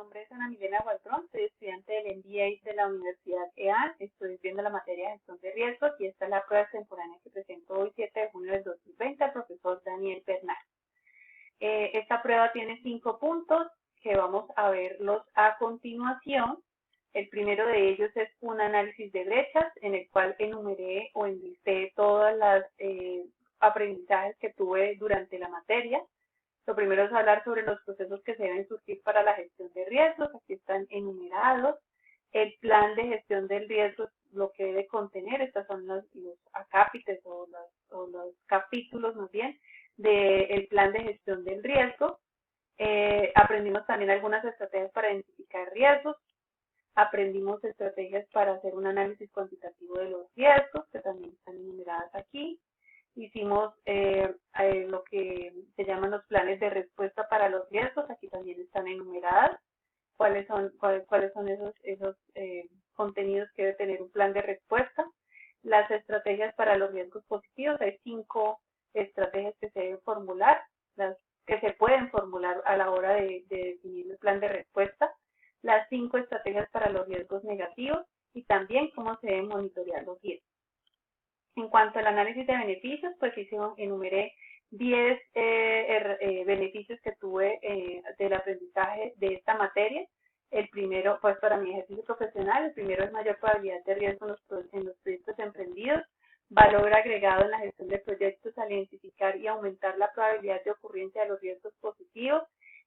nombre es Ana Milena Gualdrón, soy estudiante del MBA de la Universidad EAN, estoy viendo la materia de gestión de riesgos y esta es la prueba extemporánea que presento hoy 7 de junio del 2020 al profesor Daniel Bernal. Esta prueba tiene 5 puntos que vamos a verlos a continuación. El primero de ellos es un análisis de brechas en el cual enumeré o enlisté todas las aprendizajes que tuve durante la materia. Lo primero es hablar sobre los procesos que se deben surgir para la gestión de riesgos, aquí están enumerados. El plan de gestión del riesgo, lo que debe contener, estos son los acápites o los capítulos más bien del plan de gestión del riesgo. Aprendimos también algunas estrategias para identificar riesgos, aprendimos estrategias para hacer un análisis cuantitativo de los riesgos, que también están enumeradas aquí. Hicimos lo que se llaman los planes de respuesta para los riesgos, aquí también están enumeradas cuáles son esos contenidos que debe tener un plan de respuesta. Las estrategias para los riesgos positivos, hay 5 estrategias que se deben formular, las que se pueden formular a la hora de definir el plan de respuesta, las 5 estrategias para los riesgos negativos y también cómo se deben monitorear los riesgos. En cuanto al análisis de beneficios, pues enumeré 10 beneficios que tuve del aprendizaje de esta materia. El primero, pues para mi ejercicio profesional, el primero es mayor probabilidad de riesgo en los proyectos emprendidos, valor agregado en la gestión de proyectos al identificar y aumentar la probabilidad de ocurrencia de los riesgos positivos,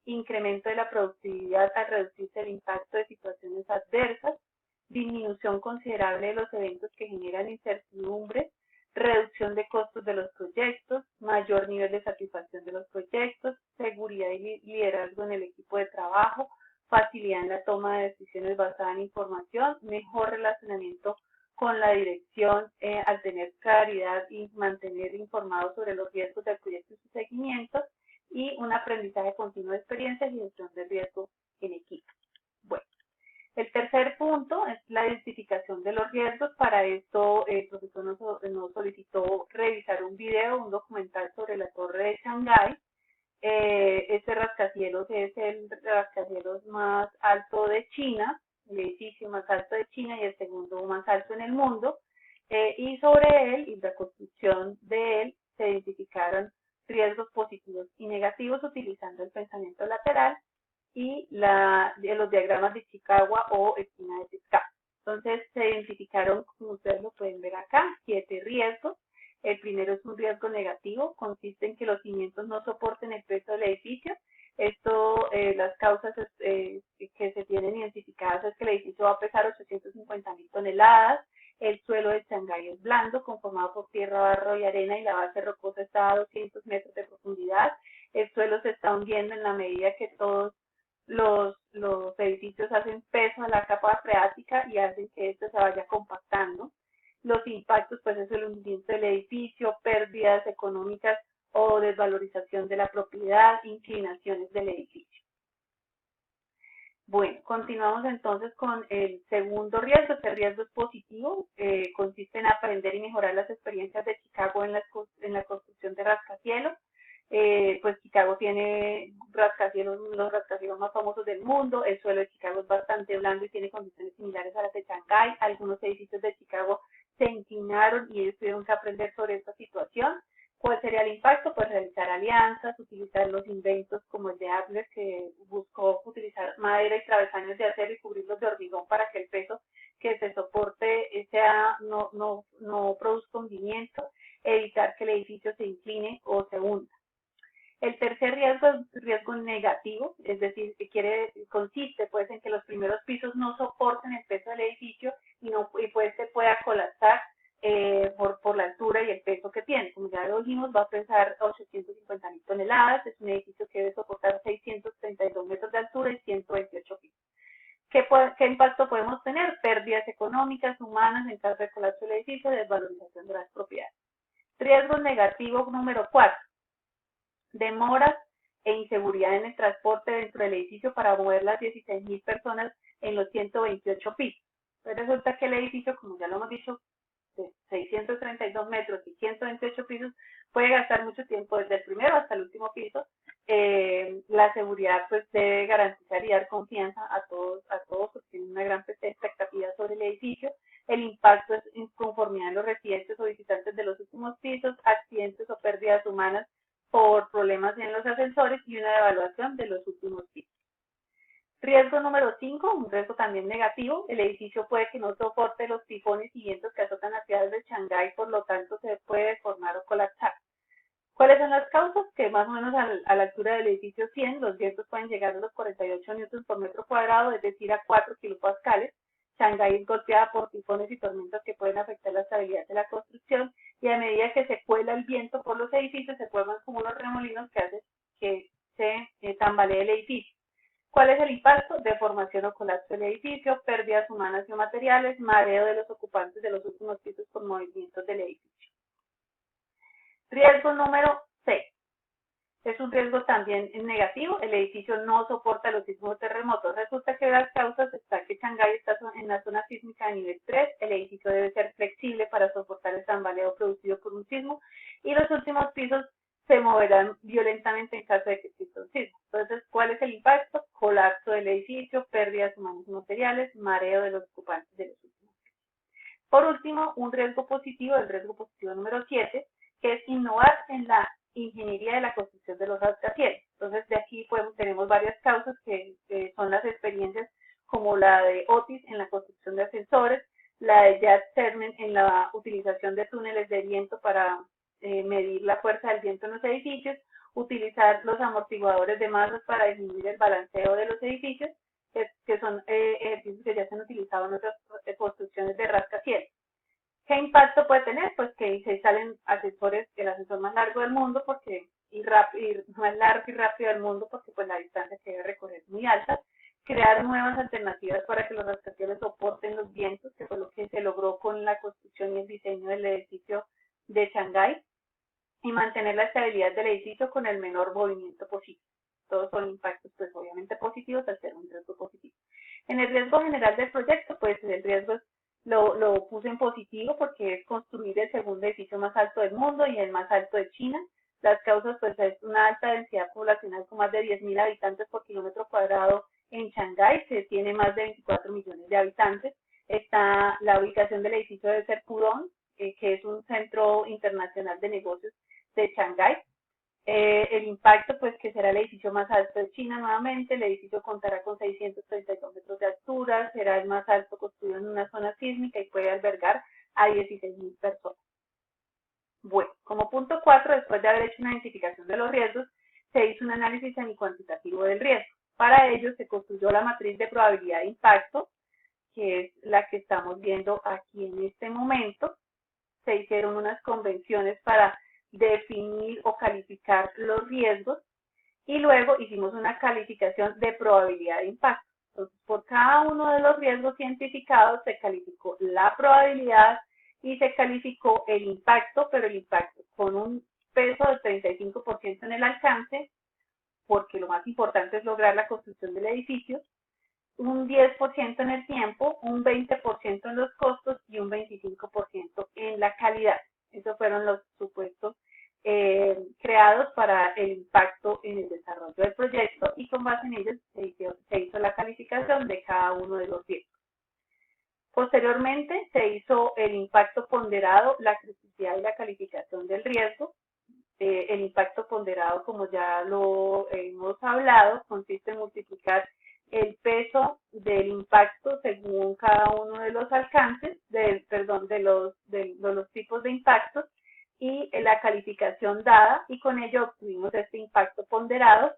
incremento de la productividad al reducirse el impacto de situaciones adversas, disminución considerable de los eventos que generan incertidumbre, reducción de costos de los proyectos, mayor nivel de satisfacción de los proyectos, seguridad y liderazgo en el equipo de trabajo, facilidad en la toma de decisiones basada en información, mejor relacionamiento con la dirección al tener claridad y mantener informados sobre los riesgos del proyecto y su seguimiento, y un aprendizaje continuo de experiencias y gestión de riesgos en equipo. Bueno. El tercer punto es la identificación de los riesgos. Para esto, el profesor nos solicitó revisar un video, un documental sobre la Torre de Shanghái. Este rascacielos es el rascacielos más alto de China, el edificio más alto de China y el segundo más alto en el mundo. Y sobre él y la construcción de él se identificaron riesgos positivos y negativos utilizando el pensamiento lateral y los diagramas de Chicago o esquina de Chicago. Entonces se identificaron, como ustedes lo pueden ver acá, 7 riesgos. El primero es un riesgo negativo, consiste en que los cimientos no soporten el peso del edificio. Esto, las causas que se tienen identificadas es que el edificio va a pesar 850.000 toneladas, el suelo de Shanghái es blando, conformado por tierra, barro y arena, y la base rocosa está a 200 metros de profundidad. El suelo se está hundiendo en la medida que todos los edificios hacen peso a la capa freática y hacen que esto se vaya compactando. Los impactos, pues es el hundimiento del edificio, pérdidas económicas o desvalorización de la propiedad, inclinaciones del edificio. Bueno, continuamos entonces con el segundo riesgo. Este riesgo es positivo, consiste en aprender y mejorar las experiencias de Chicago en la construcción de rascacielos. Pues Chicago tiene los rascacielos más famosos del mundo. El suelo de Chicago es bastante blando y tiene condiciones similares a las de Shanghái. Algunos edificios de Chicago se inclinaron y ellos tuvieron que aprender sobre esta situación. ¿Cuál sería el impacto? Pues realizar alianzas, utilizar los inventos como el de Adler, que buscó utilizar madera y travesaños de acero y cubrirlos de hormigón para que el peso que se soporte no produzca hundimiento, evitar que el edificio se incline o se hunda. El tercer riesgo es riesgo negativo, es decir, consiste pues en que los primeros pisos no soporten el peso del edificio y pues se pueda colapsar por la altura y el peso que tiene. Como ya lo dijimos, va a pesar 850.000 toneladas, es un edificio que debe soportar 632 metros de altura y 128 pisos. ¿Qué impacto podemos tener? Pérdidas económicas, humanas en caso de colapso del edificio, desvalorización de las propiedades. Riesgo negativo número 4. Demoras e inseguridad en el transporte dentro del edificio para mover las 16.000 personas en los 128 pisos. Entonces resulta que el edificio, como ya lo hemos dicho, de 632 metros y 128 pisos, puede gastar mucho tiempo desde el primero hasta el último piso La seguridad pues debe garantizar y dar confianza a todos porque tienen una gran expectativa sobre el edificio. El impacto es inconformidad en los residentes o visitantes de los últimos pisos, accidentes o pérdidas humanas por problemas en los ascensores y una evaluación de los últimos pisos. Riesgo número 5, un riesgo también negativo. El edificio puede que no soporte los tifones y vientos que azotan las ciudades de Shanghái, por lo tanto se puede deformar o colapsar. ¿Cuáles son las causas? Que más o menos a la altura del edificio 100, los vientos pueden llegar a los 48 newtons por metro cuadrado, es decir, a 4 kilopascales. Shanghái es golpeada por tifones y tormentas que pueden afectar la estabilidad de la construcción, y a medida que se cuela el viento por los edificios, se forman como unos remolinos que hacen que se tambalee el edificio. ¿Cuál es el impacto? Deformación o colapso del edificio, pérdidas humanas y materiales, mareo de los ocupantes de los últimos pisos por movimientos del edificio. Riesgo número 6. Es un riesgo también negativo. El edificio no soporta los sismos terremotos. Resulta que las causas están que Shanghái está en la zona sísmica de nivel 3. El edificio debe ser flexible para soportar el tambaleo producido por un sismo, y los últimos pisos se moverán violentamente en caso de que exista un sismo. Entonces, ¿cuál es el impacto? Colapso del edificio, pérdidas humanas y materiales, mareo de los ocupantes de los últimos pisos. Por último, un riesgo positivo, el riesgo positivo número 7, que es innovar en la ingeniería de la construcción de los rascacielos. Entonces, de aquí tenemos varias causas que son las experiencias como la de Otis en la construcción de ascensores, la de Jad Sermen en la utilización de túneles de viento para medir la fuerza del viento en los edificios, utilizar los amortiguadores de masas para disminuir el balanceo de los edificios, que son ejercicios que ya se han utilizado en otras construcciones de rascacielos. ¿Qué impacto puede tener? Pues que se salen ascensores, el ascensor más largo del mundo, porque más largo y rápido del mundo, porque pues la distancia que debe recorrer es muy alta. Crear nuevas alternativas para que los rascacielos soporten los vientos, que fue lo que se logró con la construcción y el diseño del edificio de Shanghái, y mantener la estabilidad del edificio con el menor movimiento posible. Todos son impactos pues obviamente positivos al ser un riesgo positivo. En el riesgo general del proyecto, pues el riesgo es lo puse en positivo porque es construir el segundo edificio más alto del mundo y el más alto de China. Las causas pues es una alta densidad poblacional con más de 10.000 habitantes por kilómetro cuadrado en Shanghái, que tiene más de 24 millones de habitantes. Está la ubicación del edificio debe ser Pudong, que es un centro internacional de negocios de Shanghái. El impacto, pues que será el edificio más alto de China nuevamente. El edificio contará con 632 metros de altura, será el más alto construido en una zona sísmica y puede albergar a 16.000 personas. Bueno, como punto 4, después de haber hecho una identificación de los riesgos, se hizo un análisis semi-cuantitativo del riesgo. Para ello se construyó la matriz de probabilidad de impacto, que es la que estamos viendo aquí en este momento. Se hicieron unas convenciones para definir o calificar los riesgos, y luego hicimos una calificación de probabilidad de impacto. Entonces, por cada uno de los riesgos identificados se calificó la probabilidad y se calificó el impacto, pero el impacto con un peso del 35% en el alcance, porque lo más importante es lograr la construcción del edificio, un 10% en el tiempo, un 20% en los costos y un 25% en la calidad. Esos fueron los supuestos creados para el impacto en el desarrollo del proyecto, y con base en ellos se hizo la calificación de cada uno de los riesgos. Posteriormente se hizo el impacto ponderado, la criticidad y la calificación del riesgo. El impacto ponderado, como ya lo hemos hablado, consiste en multiplicar el peso del impacto según cada uno de los alcances, de los tipos de impactos, y la calificación dada, y con ello obtuvimos este impacto ponderado.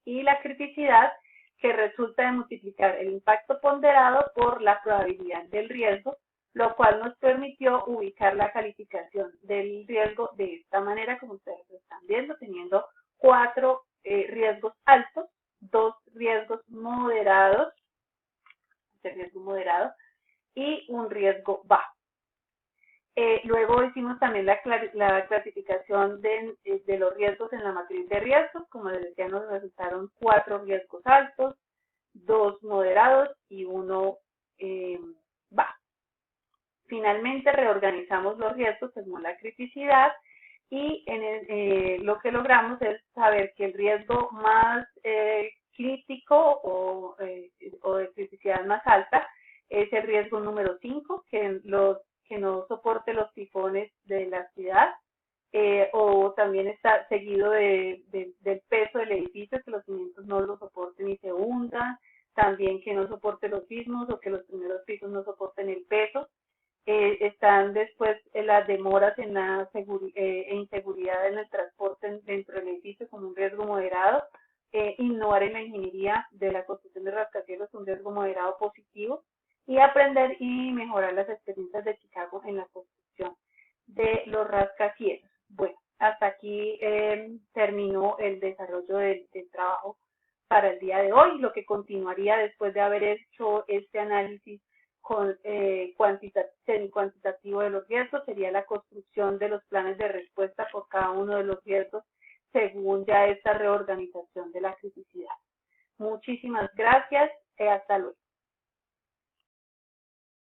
Y la criticidad, que resulta de multiplicar el impacto ponderado por la probabilidad del riesgo, lo cual nos permitió ubicar la calificación del riesgo de esta manera, como ustedes están viendo, teniendo 4 riesgos altos, 2 riesgos moderados, y un riesgo bajo. Luego hicimos también la clasificación de los riesgos en la matriz de riesgos. Como les decía, nos resultaron 4 riesgos altos, 2 moderados y 1 bajo. Finalmente reorganizamos los riesgos según la criticidad y lo que logramos es saber que el riesgo más crítico o de criticidad más alta es el riesgo número 5, que no soporte los tifones de la ciudad, o también está seguido del peso del edificio, que los cimientos no lo soporten y se hundan, también que no soporte los sismos o que los primeros pisos no soporten el peso. Están después las demoras en la inseguridad en el transporte dentro del edificio como un riesgo moderado. Innovar en la ingeniería de la construcción de rascacielos es un riesgo moderado positivo, y aprender y mejorar las experiencias de Chicago en la construcción de los rascacielos. Bueno, hasta aquí terminó el desarrollo del trabajo para el día de hoy. Lo que continuaría después de haber hecho este análisis cuantitativo de los riesgos sería la construcción de los planes de respuesta por cada uno de los riesgos según ya esta reorganización de la criticidad. Muchísimas gracias. Hasta luego.